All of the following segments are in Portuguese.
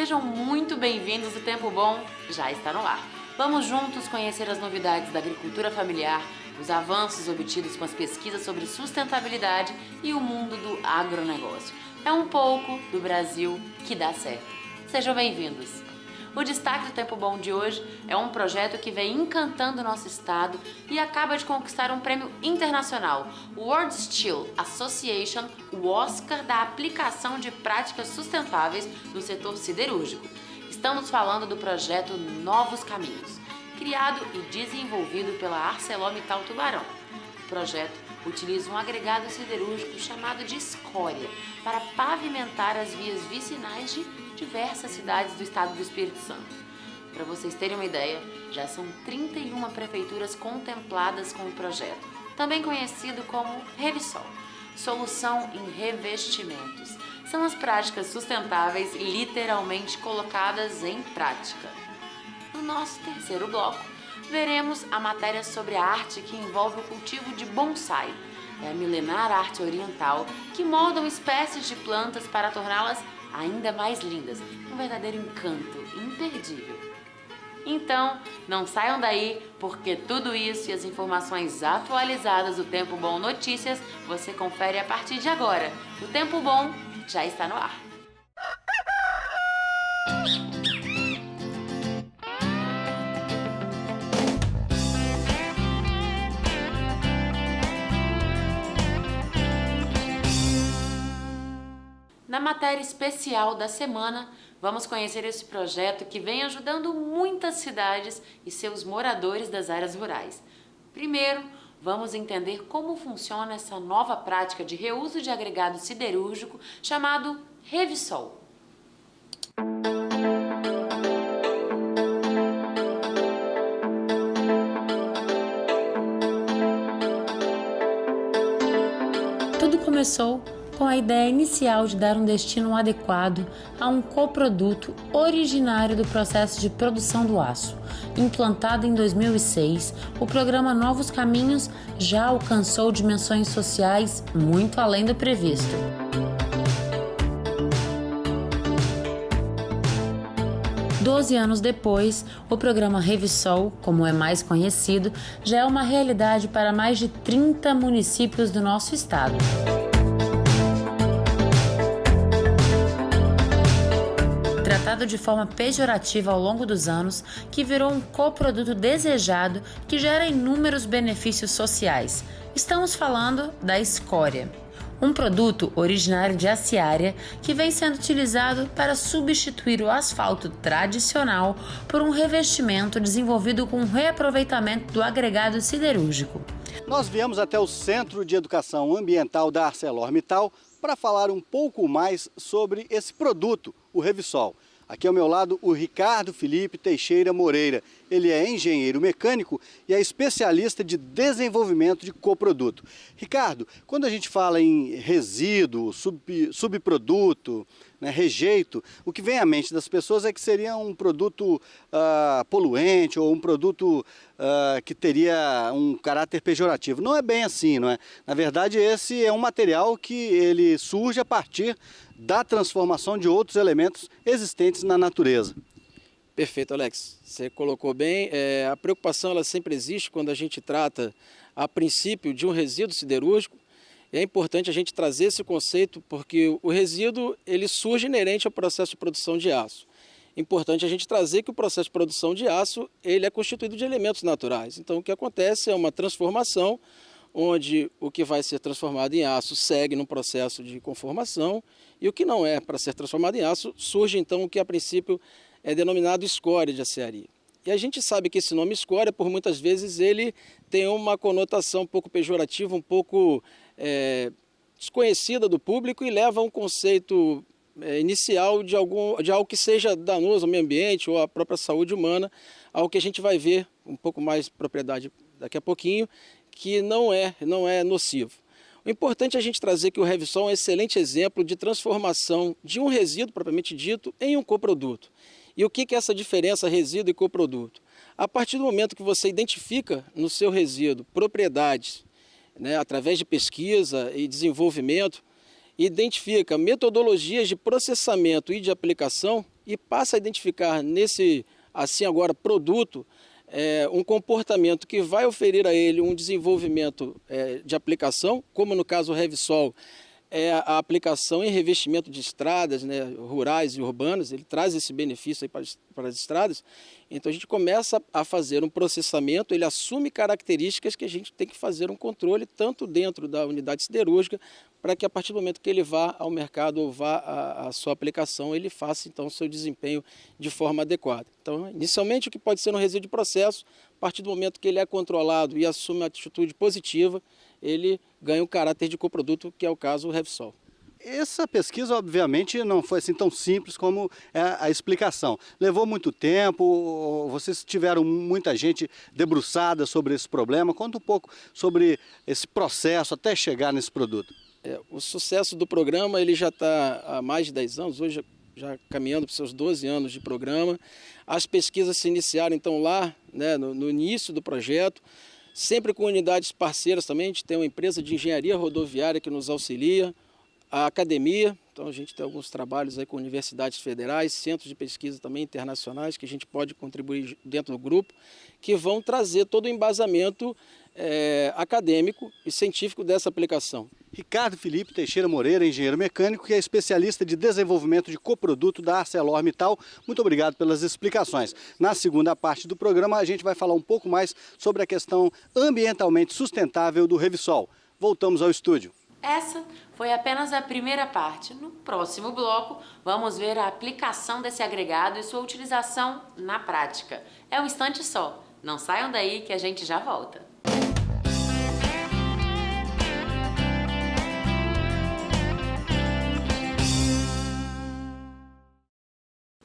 Sejam muito bem-vindos, o Tempo Bom já está no ar. Vamos juntos conhecer as novidades da agricultura familiar, os avanços obtidos com as pesquisas sobre sustentabilidade e o mundo do agronegócio. É um pouco do Brasil que dá certo. Sejam bem-vindos. O destaque do Tempo Bom de hoje é um projeto que vem encantando o nosso estado e acaba de conquistar um prêmio internacional, o World Steel Association, o Oscar da aplicação de práticas sustentáveis no setor siderúrgico. Estamos falando do projeto Novos Caminhos, criado e desenvolvido pela ArcelorMittal Tubarão. O projeto utiliza um agregado siderúrgico chamado de escória para pavimentar as vias vicinais de diversas cidades do estado do Espírito Santo. Para vocês terem uma ideia, já são 31 prefeituras contempladas com o projeto, também conhecido como Revisol, solução em revestimentos. São as práticas sustentáveis literalmente colocadas em prática. No nosso terceiro bloco, veremos a matéria sobre a arte que envolve o cultivo de bonsai. É a milenar arte oriental que moldam espécies de plantas para torná-las ainda mais lindas. Um verdadeiro encanto imperdível. Então, não saiam daí, porque tudo isso e as informações atualizadas do Tempo Bom Notícias você confere a partir de agora. O Tempo Bom já está no ar. Na matéria especial da semana, vamos conhecer esse projeto que vem ajudando muitas cidades e seus moradores das áreas rurais. Primeiro, vamos entender como funciona essa nova prática de reuso de agregado siderúrgico chamado Revisol. Tudo começou com a ideia inicial de dar um destino adequado a um coproduto originário do processo de produção do aço. Implantado em 2006, o programa Novos Caminhos já alcançou dimensões sociais muito além do previsto. Doze anos depois, o programa Revisol, como é mais conhecido, já é uma realidade para mais de 30 municípios do nosso estado. Tratado de forma pejorativa ao longo dos anos, que virou um coproduto desejado que gera inúmeros benefícios sociais. Estamos falando da escória, um produto originário de aciária que vem sendo utilizado para substituir o asfalto tradicional por um revestimento desenvolvido com reaproveitamento do agregado siderúrgico. Nós viemos até o Centro de Educação Ambiental da ArcelorMittal para falar um pouco mais sobre esse produto, o Revisol. Aqui ao meu lado o Ricardo Felipe Teixeira Moreira. Ele é engenheiro mecânico e é especialista de desenvolvimento de coproduto. Ricardo, quando a gente fala em resíduo, subproduto, rejeito, o que vem à mente das pessoas é que seria um produto poluente ou um produto que teria um caráter pejorativo. Não é bem assim, não é? Na verdade, esse é um material que ele surge a partir da transformação de outros elementos existentes na natureza. Perfeito, Alex. Você colocou bem. A preocupação ela sempre existe quando a gente trata, a princípio, de um resíduo siderúrgico. É importante a gente trazer esse conceito porque o resíduo ele surge inerente ao processo de produção de aço. Importante a gente trazer que o processo de produção de aço ele é constituído de elementos naturais. Então, o que acontece é uma transformação onde o que vai ser transformado em aço segue num processo de conformação e o que não é para ser transformado em aço surge então o que a princípio é denominado escória de aciaria. E a gente sabe que esse nome escória, por muitas vezes, ele tem uma conotação um pouco pejorativa, um pouco desconhecida do público e leva a um conceito inicial de algo que seja danoso ao meio ambiente ou à própria saúde humana, algo que a gente vai ver um pouco mais propriedade daqui a pouquinho, que não é nocivo. O importante é a gente trazer que o Revisol é um excelente exemplo de transformação de um resíduo, propriamente dito, em um coproduto. E o que é essa diferença resíduo e coproduto? A partir do momento que você identifica no seu resíduo propriedades, através de pesquisa e desenvolvimento, identifica metodologias de processamento e de aplicação, e passa a identificar nesse, assim agora, produto, um comportamento que vai oferir a ele um desenvolvimento de aplicação, como no caso o Revisol, é a aplicação em revestimento de estradas, né, rurais e urbanas. Ele traz esse benefício aí para as estradas. Então a gente começa a fazer um processamento, ele assume características que a gente tem que fazer um controle tanto dentro da unidade siderúrgica, para que a partir do momento que ele vá ao mercado ou vá à sua aplicação, ele faça então o seu desempenho de forma adequada. Então, inicialmente o que pode ser um resíduo de processo, a partir do momento que ele é controlado e assume uma atitude positiva, ele ganha um caráter de coproduto, que é o caso do Revisol. Essa pesquisa, obviamente, não foi assim tão simples como a explicação. Levou muito tempo, vocês tiveram muita gente debruçada sobre esse problema. Conta um pouco sobre esse processo até chegar nesse produto. O sucesso do programa ele já está há mais de 10 anos, hoje já caminhando para os seus 12 anos de programa. As pesquisas se iniciaram então lá, né, no início do projeto, sempre com unidades parceiras também. A gente tem uma empresa de engenharia rodoviária que nos auxilia, a academia, então a gente tem alguns trabalhos aí com universidades federais, centros de pesquisa também internacionais que a gente pode contribuir dentro do grupo, que vão trazer todo o embasamento acadêmico e científico dessa aplicação. Ricardo Felipe Teixeira Moreira, engenheiro mecânico, que é especialista de desenvolvimento de coproduto da ArcelorMittal. Muito obrigado pelas explicações. Na segunda parte do programa, a gente vai falar um pouco mais sobre a questão ambientalmente sustentável do Revisol. Voltamos ao estúdio. Essa foi apenas a primeira parte. No próximo bloco, vamos ver a aplicação desse agregado e sua utilização na prática. É um instante só. Não saiam daí que a gente já volta.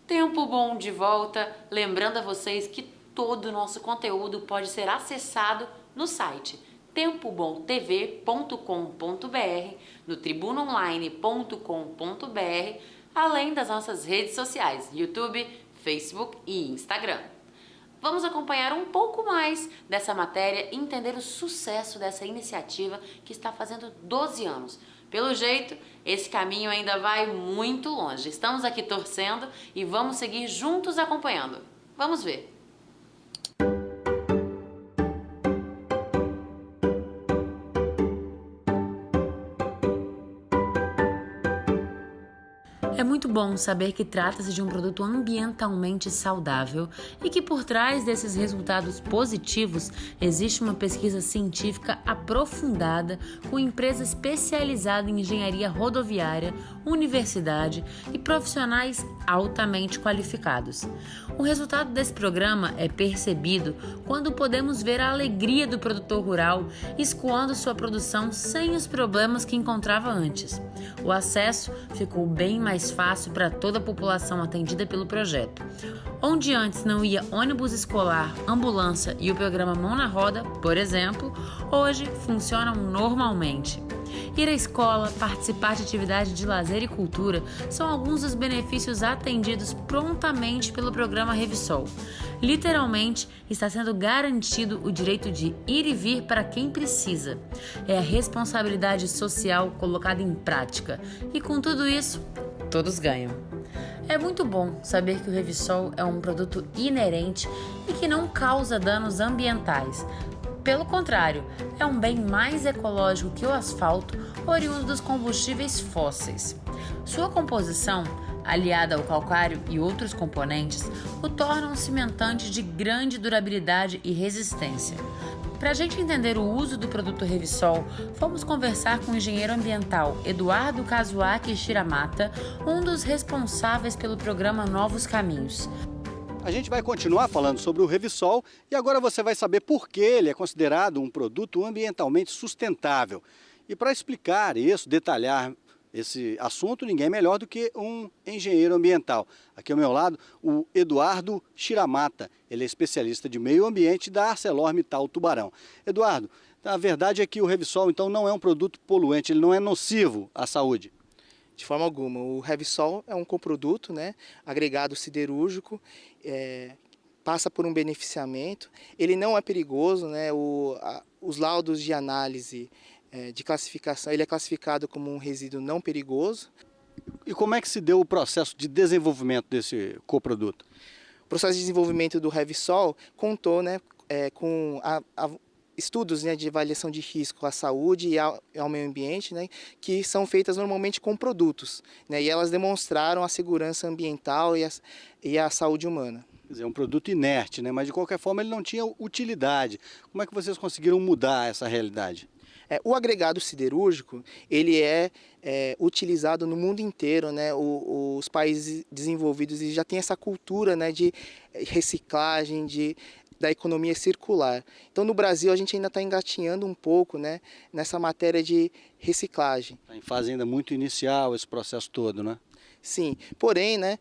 Tempo bom de volta, lembrando a vocês que todo o nosso conteúdo pode ser acessado no site tempobomtv.com.br, no tribunaonline.com.br, além das nossas redes sociais, YouTube, Facebook e Instagram. Vamos acompanhar um pouco mais dessa matéria e entender o sucesso dessa iniciativa que está fazendo 12 anos. Pelo jeito, esse caminho ainda vai muito longe. Estamos aqui torcendo e vamos seguir juntos acompanhando. Vamos ver. É muito bom saber que trata-se de um produto ambientalmente saudável e que por trás desses resultados positivos existe uma pesquisa científica aprofundada com empresa especializada em engenharia rodoviária, universidade e profissionais altamente qualificados. O resultado desse programa é percebido quando podemos ver a alegria do produtor rural escoando sua produção sem os problemas que encontrava antes. O acesso ficou bem mais fácil para toda a população atendida pelo projeto. Onde antes não ia ônibus escolar, ambulância e o programa Mão na Roda, por exemplo, hoje funcionam normalmente. Ir à escola, participar de atividade de lazer e cultura são alguns dos benefícios atendidos prontamente pelo programa Revisol. Literalmente, está sendo garantido o direito de ir e vir para quem precisa. É a responsabilidade social colocada em prática. E com tudo isso, todos ganham. É muito bom saber que o Revisol é um produto inerente e que não causa danos ambientais. Pelo contrário, é um bem mais ecológico que o asfalto, oriundo dos combustíveis fósseis. Sua composição, aliada ao calcário e outros componentes, o torna um cimentante de grande durabilidade e resistência. Para a gente entender o uso do produto Revisol, fomos conversar com o engenheiro ambiental Eduardo Kazuaki Shiramata, um dos responsáveis pelo programa Novos Caminhos. A gente vai continuar falando sobre o Revisol e agora você vai saber por que ele é considerado um produto ambientalmente sustentável. E para explicar isso, detalhar esse assunto, ninguém melhor do que um engenheiro ambiental. Aqui ao meu lado, o Eduardo Shiramata. Ele é especialista de meio ambiente da ArcelorMittal Tubarão. Eduardo, a verdade é que o Revisol então não é um produto poluente, ele não é nocivo à saúde. De forma alguma. O Revisol é um coproduto, né, agregado siderúrgico, passa por um beneficiamento. Ele não é perigoso, né, os laudos de análise de classificação, ele é classificado como um resíduo não perigoso. E como é que se deu o processo de desenvolvimento desse coproduto? O processo de desenvolvimento do Revsol contou, né, com estudos, né, de avaliação de risco à saúde e ao meio ambiente, né, que são feitas normalmente com produtos, né, e elas demonstraram a segurança ambiental e a saúde humana. Quer dizer, é um produto inerte, né? Mas de qualquer forma ele não tinha utilidade. Como é que vocês conseguiram mudar essa realidade? O agregado siderúrgico, ele é utilizado no mundo inteiro, né? Os países desenvolvidos já têm essa cultura, né, de reciclagem, da economia circular. Então, no Brasil, a gente ainda está engatinhando um pouco, né, nessa matéria de reciclagem. Está em fase ainda muito inicial esse processo todo, né? Sim, porém, né,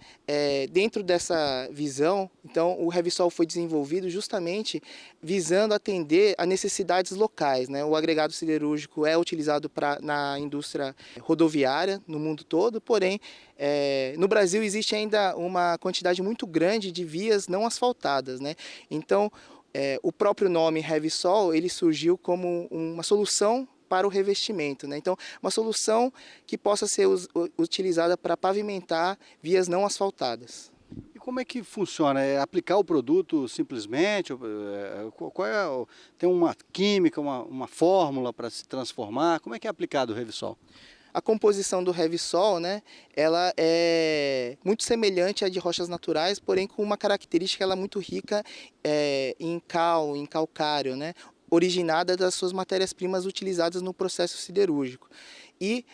dentro dessa visão, então o Revsol foi desenvolvido justamente visando atender a necessidades locais, né? O agregado siderúrgico é utilizado na indústria rodoviária no mundo todo, porém, no Brasil existe ainda uma quantidade muito grande de vias não asfaltadas, né? Então, o próprio nome Revsol, ele surgiu como uma solução para o revestimento, né? Então, uma solução que possa ser utilizada para pavimentar vias não asfaltadas. E como é que funciona? É aplicar o produto simplesmente? Tem uma química, uma fórmula para se transformar? Como é que é aplicado o Revsol? A composição do Revsol, né, ela é muito semelhante à de rochas naturais, porém com uma característica ela muito rica em calcário, né, originada das suas matérias-primas utilizadas no processo siderúrgico. E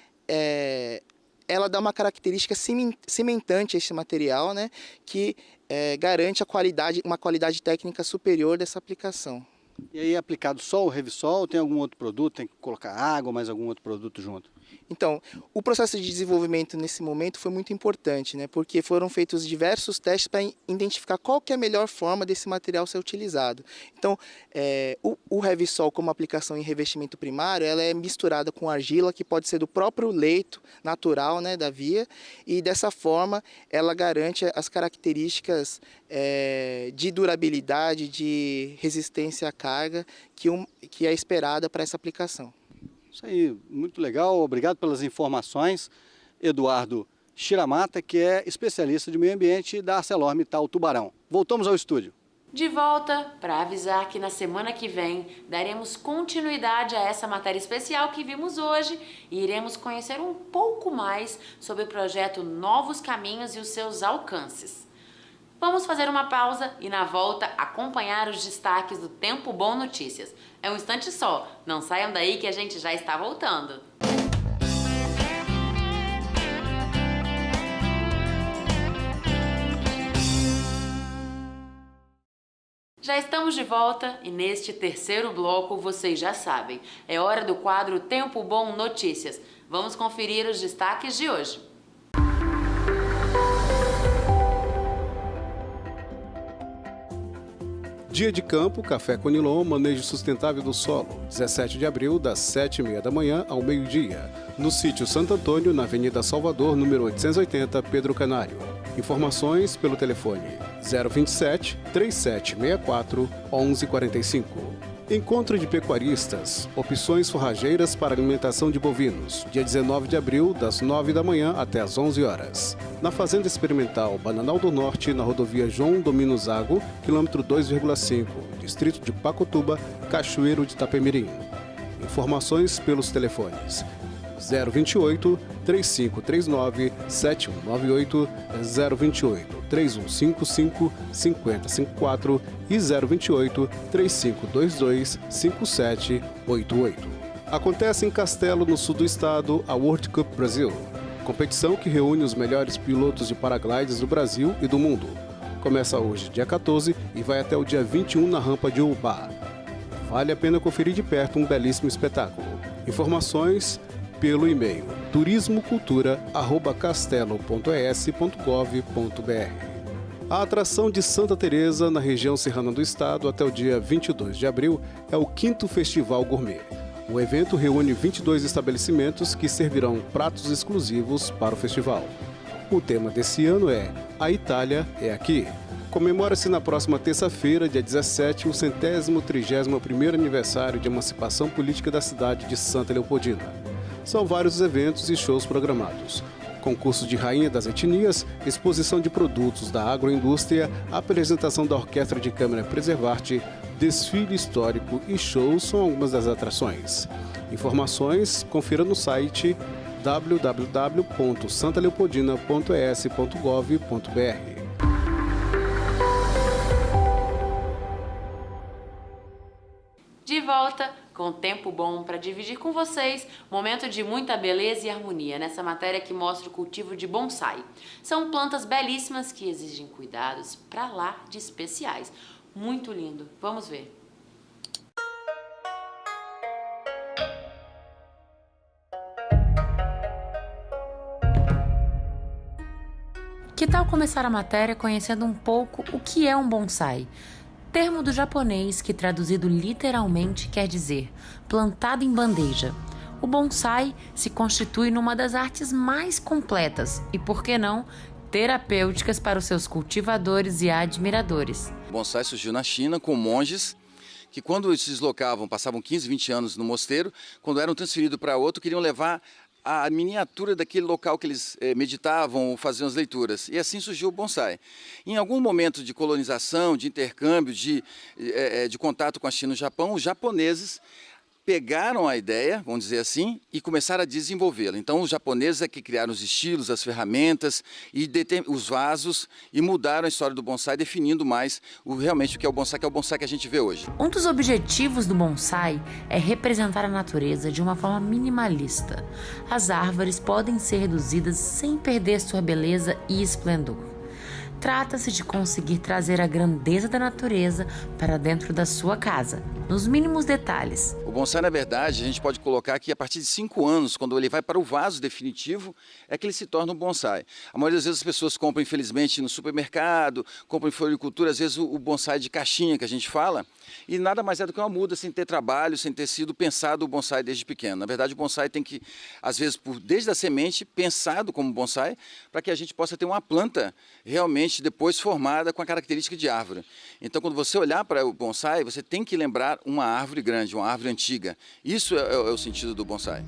ela dá uma característica cimentante a esse material, né, que garante uma qualidade técnica superior dessa aplicação. E aí é aplicado só o Revsol ou tem algum outro produto? Tem que colocar água, mais algum outro produto junto? Então, o processo de desenvolvimento nesse momento foi muito importante, né? Porque foram feitos diversos testes para identificar qual que é a melhor forma desse material ser utilizado. Então, o Revsol como aplicação em revestimento primário, ela é misturada com argila, que pode ser do próprio leito natural, né, da via, e dessa forma ela garante as características de durabilidade, de resistência à carga que é esperada para essa aplicação. Isso aí, muito legal. Obrigado pelas informações. Eduardo Shiramata, que é especialista de meio ambiente da ArcelorMittal Tubarão. Voltamos ao estúdio. De volta para avisar que na semana que vem daremos continuidade a essa matéria especial que vimos hoje e iremos conhecer um pouco mais sobre o projeto Novos Caminhos e os seus alcances. Vamos fazer uma pausa e na volta acompanhar os destaques do Tempo Bom Notícias. É um instante só, não saiam daí que a gente já está voltando. Já estamos de volta e neste terceiro bloco, vocês já sabem, é hora do quadro Tempo Bom Notícias. Vamos conferir os destaques de hoje. Dia de campo, café Conilon, manejo sustentável do solo, 17 de abril, das 7h30 da manhã ao meio-dia, no sítio Santo Antônio, na Avenida Salvador, número 880, Pedro Canário. Informações pelo telefone 027 3764 1145. Encontro de pecuaristas, opções forrageiras para alimentação de bovinos, dia 19 de abril, das 9 da manhã até as 11 horas. Na Fazenda Experimental Bananal do Norte, na rodovia João Domino Zago, quilômetro 2,5, distrito de Pacotuba, Cachoeiro de Itapemirim. Informações pelos telefones 028 3539 7198, 028 3155 5054 e 028 3522 5788. Acontece em Castelo, no sul do estado, a World Cup Brasil, competição que reúne os melhores pilotos de paraglides do Brasil e do mundo. Começa hoje, dia 14, e vai até o dia 21 na rampa de Ubá. Vale a pena conferir de perto um belíssimo espetáculo. Informações pelo e-mail turismocultura@castelo.es.gov.br. A atração de Santa Teresa, na região serrana do estado, até o dia 22 de abril, é o 5º Festival Gourmet. O evento reúne 22 estabelecimentos que servirão pratos exclusivos para o festival. O tema desse ano é A Itália é Aqui. Comemora-se na próxima terça-feira, dia 17, o 131º aniversário de emancipação política da cidade de Santa Leopoldina. São vários os eventos e shows programados. concurso de Rainha das Etnias, exposição de produtos da agroindústria, apresentação da Orquestra de Câmara Preservarte, desfile histórico e shows são algumas das atrações. Informações, confira no site www.santaleopoldina.es.gov.br. De volta com tempo bom para dividir com vocês, momento de muita beleza e harmonia nessa matéria que mostra o cultivo de bonsai. São plantas belíssimas que exigem cuidados para lá de especiais. Muito lindo. Vamos ver. Que tal começar a matéria conhecendo um pouco o que é um bonsai? Termo do japonês que traduzido literalmente quer dizer plantado em bandeja. O bonsai se constitui numa das artes mais completas e, por que não, terapêuticas para os seus cultivadores e admiradores. O bonsai surgiu na China com monges que, quando se deslocavam, passavam 15, 20 anos no mosteiro, quando eram transferidos para outro, queriam levar a miniatura daquele local que eles meditavam ou faziam as leituras. E assim surgiu o bonsai. Em algum momento de colonização, de intercâmbio, de contato com a China e o Japão, os japoneses pegaram a ideia, vamos dizer assim, e começaram a desenvolvê-la. Então, os japoneses é que criaram os estilos, as ferramentas, e os vasos, e mudaram a história do bonsai, definindo mais realmente o que é o bonsai que a gente vê hoje. Um dos objetivos do bonsai é representar a natureza de uma forma minimalista. As árvores podem ser reduzidas sem perder sua beleza e esplendor. Trata-se de conseguir trazer a grandeza da natureza para dentro da sua casa, nos mínimos detalhes. O bonsai, na verdade, a gente pode colocar que a partir de 5 anos, quando ele vai para o vaso definitivo, é que ele se torna um bonsai. A maioria das vezes as pessoas compram, infelizmente, no supermercado, compram em floricultura, às vezes o bonsai de caixinha que a gente fala, e nada mais é do que uma muda sem ter trabalho, sem ter sido pensado o bonsai desde pequeno. Na verdade, o bonsai tem que, às vezes, desde a semente, pensado como bonsai, para que a gente possa ter uma planta realmente depois formada com a característica de árvore. Então, quando você olhar para o bonsai, você tem que lembrar uma árvore grande, uma árvore antiga. Isso é o sentido do bonsai.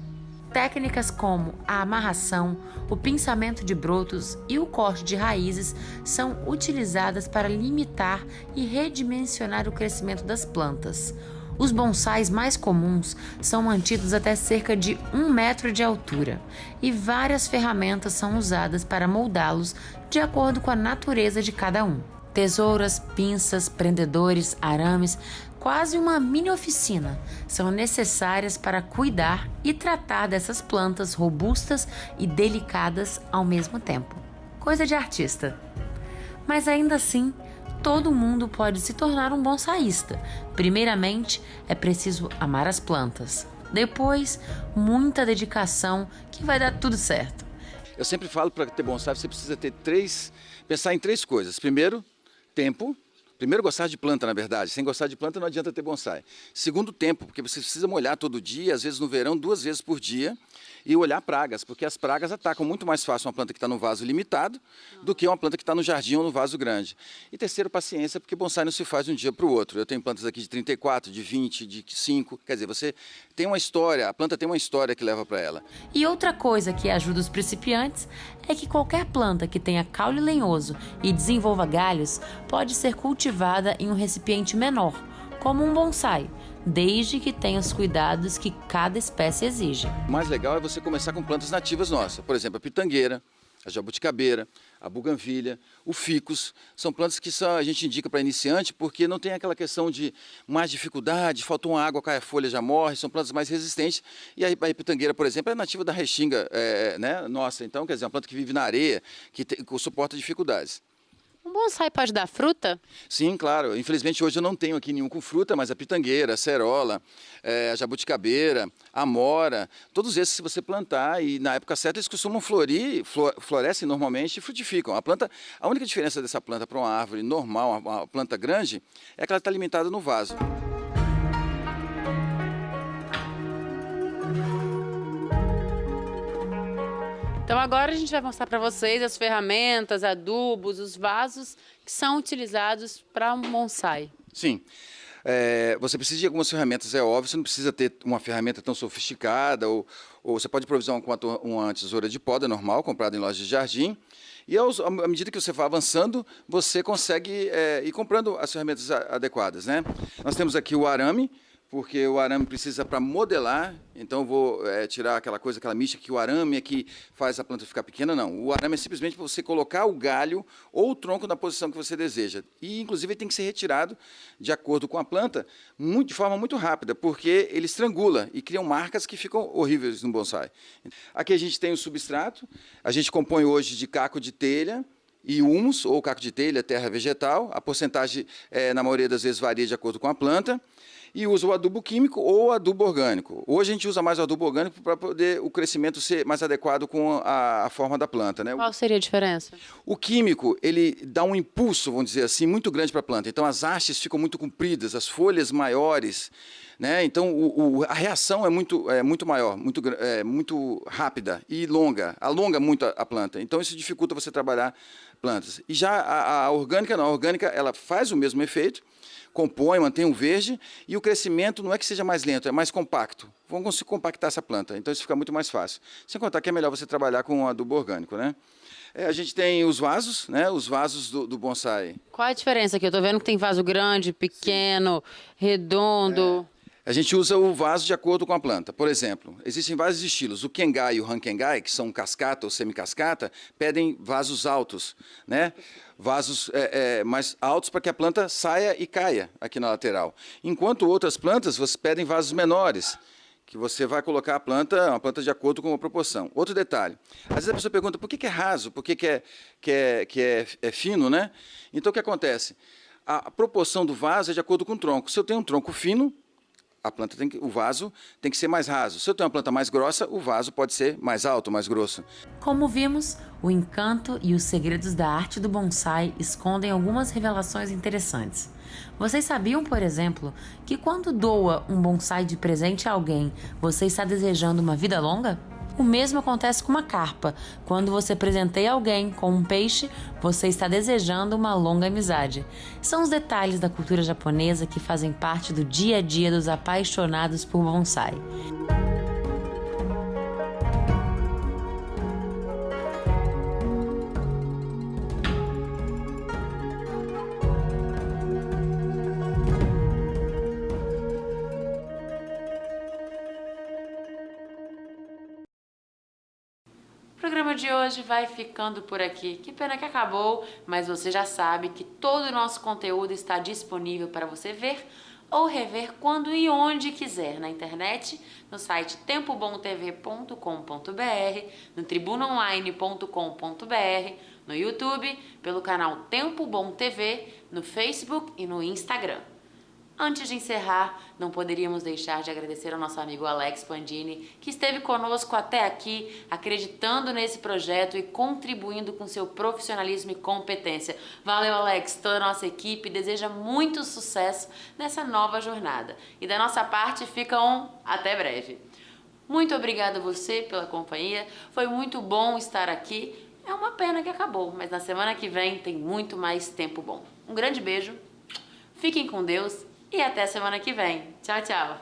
Técnicas como a amarração, o pinçamento de brotos e o corte de raízes são utilizadas para limitar e redimensionar o crescimento das plantas. Os bonsais mais comuns são mantidos até cerca de 1 metro de altura e várias ferramentas são usadas para moldá-los de acordo com a natureza de cada um. Tesouras, pinças, prendedores, arames, quase uma mini oficina, são necessárias para cuidar e tratar dessas plantas robustas e delicadas ao mesmo tempo. Coisa de artista. Mas ainda assim, todo mundo pode se tornar um bonsaísta. Primeiramente, é preciso amar as plantas. Depois, muita dedicação que vai dar tudo certo. Eu sempre falo, para ter bonsai, você precisa pensar em 3 coisas. Primeiro, tempo. Primeiro, gostar de planta, na verdade. Sem gostar de planta, não adianta ter bonsai. Segundo, tempo, porque você precisa molhar todo dia, às vezes no verão, 2 vezes por dia, e olhar pragas, porque as pragas atacam muito mais fácil uma planta que está no vaso limitado do que uma planta que está no jardim ou no vaso grande. E terceiro, paciência, porque bonsai não se faz de um dia para o outro. Eu tenho plantas aqui de 34, de 20, de 5, quer dizer, você tem uma história, a planta tem uma história que leva para ela. E outra coisa que ajuda os principiantes é que qualquer planta que tenha caule lenhoso e desenvolva galhos pode ser cultivada em um recipiente menor, como um bonsai, desde que tenha os cuidados que cada espécie exige. O mais legal é você começar com plantas nativas nossas, por exemplo, a pitangueira, a jabuticabeira, a buganvília, o ficus. São plantas que a gente indica para iniciante porque não tem aquela questão de mais dificuldade, falta uma água, cai a folha, já morre, são plantas mais resistentes. E a pitangueira, por exemplo, é nativa da restinga nossa, então, quer dizer, é uma planta que vive na areia, que suporta dificuldades. Um bonsai pode dar fruta? Sim, claro. Infelizmente hoje eu não tenho aqui nenhum com fruta, mas a pitangueira, a cerola, a jabuticabeira, a amora, todos esses se você plantar e na época certa eles costumam florescem normalmente e frutificam. A única diferença dessa planta para uma árvore normal, uma planta grande, é que ela está limitada no vaso. Então agora a gente vai mostrar para vocês as ferramentas, adubos, os vasos que são utilizados para um bonsai. Sim. Você precisa de algumas ferramentas, é óbvio, você não precisa ter uma ferramenta tão sofisticada, ou você pode provisionar uma tesoura de poda normal, comprada em loja de jardim, e à medida que você vai avançando, você consegue ir comprando as ferramentas adequadas, né? Nós temos aqui o arame, porque o arame precisa para modelar, então eu vou tirar aquela mística que o arame é que faz a planta ficar pequena, não. O arame é simplesmente para você colocar o galho ou o tronco na posição que você deseja. E, inclusive, ele tem que ser retirado de acordo com a planta de forma muito rápida, porque ele estrangula e cria marcas que ficam horríveis no bonsai. Aqui a gente tem o substrato, a gente compõe hoje de caco de telha, e humus, ou caco de telha, terra vegetal. A porcentagem, na maioria das vezes, varia de acordo com a planta. E usa o adubo químico ou o adubo orgânico. Hoje a gente usa mais o adubo orgânico para poder o crescimento ser mais adequado com a forma da planta, né? Qual seria a diferença? O químico, ele dá um impulso, vamos dizer assim, muito grande para a planta. Então as hastes ficam muito compridas, as folhas maiores, né? Então a reação é muito maior, muito rápida e longa, alonga muito a planta. Então isso dificulta você trabalhar plantas. E já a orgânica não, a orgânica ela faz o mesmo efeito, compõe, mantém o verde, e o crescimento não é que seja mais lento, é mais compacto. Vamos conseguir compactar essa planta, então isso fica muito mais fácil. Sem contar que é melhor você trabalhar com adubo orgânico, né? A gente tem os vasos, né? Os vasos do bonsai. Qual a diferença aqui? Eu estou vendo que tem vaso grande, pequeno, redondo. A gente usa o vaso de acordo com a planta. Por exemplo, existem vários estilos. O Kengai e o Hankengai, que são cascata ou semicascata, pedem vasos altos, né? Vasos mais altos para que a planta saia e caia aqui na lateral. Enquanto outras plantas, você pedem vasos menores, que você vai colocar uma planta de acordo com a proporção. Outro detalhe, às vezes a pessoa pergunta por que é raso, por que é fino, né? Então o que acontece? A proporção do vaso é de acordo com o tronco. Se eu tenho um tronco fino, o vaso tem que ser mais raso. Se eu tenho uma planta mais grossa, o vaso pode ser mais alto, mais grosso. Como vimos, o encanto e os segredos da arte do bonsai escondem algumas revelações interessantes. Vocês sabiam, por exemplo, que quando doa um bonsai de presente a alguém, você está desejando uma vida longa? O mesmo acontece com uma carpa. Quando você presenteia alguém com um peixe, você está desejando uma longa amizade. São os detalhes da cultura japonesa que fazem parte do dia a dia dos apaixonados por bonsai. O programa de hoje vai ficando por aqui. Que pena que acabou, mas você já sabe que todo o nosso conteúdo está disponível para você ver ou rever quando e onde quiser na internet, no site tempobomtv.com.br, no tribunaonline.com.br, no YouTube, pelo canal Tempo Bom TV, no Facebook e no Instagram. Antes de encerrar, não poderíamos deixar de agradecer ao nosso amigo Alex Pandini, que esteve conosco até aqui, acreditando nesse projeto e contribuindo com seu profissionalismo e competência. Valeu, Alex! Toda a nossa equipe deseja muito sucesso nessa nova jornada. E da nossa parte fica até breve. Muito obrigada a você pela companhia, foi muito bom estar aqui. É uma pena que acabou, mas na semana que vem tem muito mais tempo bom. Um grande beijo, fiquem com Deus e até semana que vem. Tchau, tchau!